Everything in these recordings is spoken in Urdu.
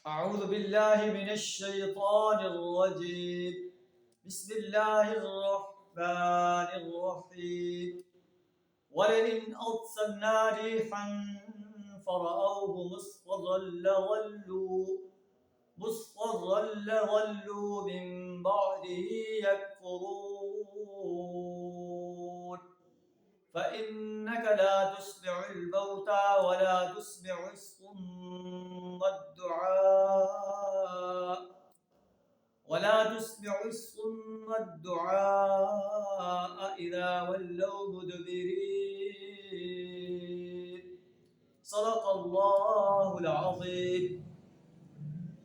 أعوذ بالله من الشيطان الرجيم. بسم الله الرحمن الرحيم. ولئن أرسلنا ريحا فرأوه مصفرا لظلوا من بعده يكفرون. فإنك لا تسمع الموتى ولا تسمع الصم الدعاء إذا ولوا مدبرين. صدق اللہ العظیم.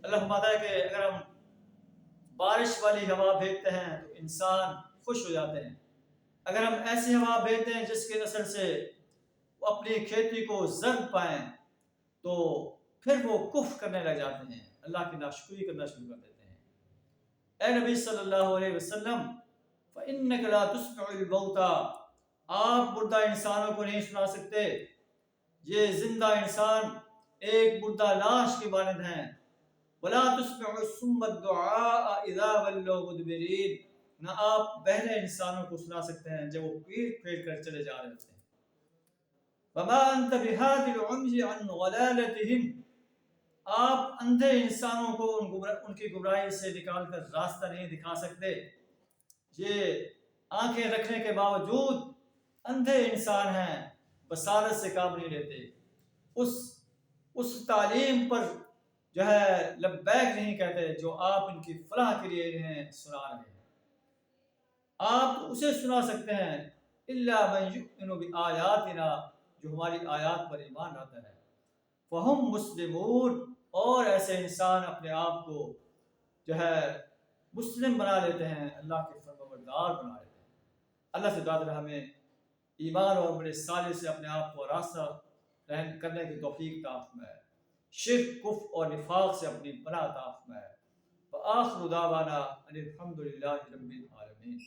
اللہ فرماتا ہے کہ اگر ہم بارش والی ہوا بھیجتے ہیں تو انسان خوش ہو جاتے ہیں. اگر ہم ایسی ہوا بھیجتے ہیں جس کے اثر سے وہ اپنی کھیتی کو زرد پائیں تو پھر وہ کفر کرنے لگ جاتے ہیں، اللہ کی ناشکری کرنا شروع کر دیتے ہیں. اے نبی صلی اللہ علیہ وسلم، فَإِنَّكَ لَا تُسْمِعُ الْمَوْتَى، آپ مردہ انسانوں کو نہیں سنا سکتے. یہ زندہ انسان ایک مردہ لاش کی مانند ہیں. وَلَا تُسْمِعُ الصُّمَّ الدُّعَاءَ إِذَا وَلَّوْا مُدْبِرِينَ، نہ آپ بہرے انسانوں کو سنا سکتے ہیں جب وہ پیٹ پھیر کر چلے جا رہے ہوتے ہیں. وَمَا أَنْتَ بِهَادِ الْعُمْيِ عَنْ ضَلَالَتِهِمْ، آپ اندھے انسانوں کو ان کی گمراہی سے نکال کر راستہ نہیں دکھا سکتے. یہ آنکھیں رکھنے کے باوجود اندھے انسان ہیں، بصارت سے کام نہیں لیتے. اس تعلیم پر جو ہے لبیک نہیں کہتے جو آپ ان کی فلاح کے لیے انہیں سنا رہے ہیں. آپ اسے سنا سکتے ہیں الا من یؤمن بآیاتنا، جو ہماری آیات پر ایمان لاتا ہے. فہم مسلمون، اور ایسے انسان اپنے آپ کو جو ہے مسلم بنا لیتے ہیں، اللہ کے فرمانبردار بنا لیتے ہیں. اللہ سے دعا ہمیں ایمان اور عمل صالح سے اپنے آپ کو راستہ کرنے کی توفیق عطا فرمائے، شرک، کفر اور نفاق سے اپنی پناہ عطا فرمائے. وآخر دعوانا ان الحمد للہ رب العالمین.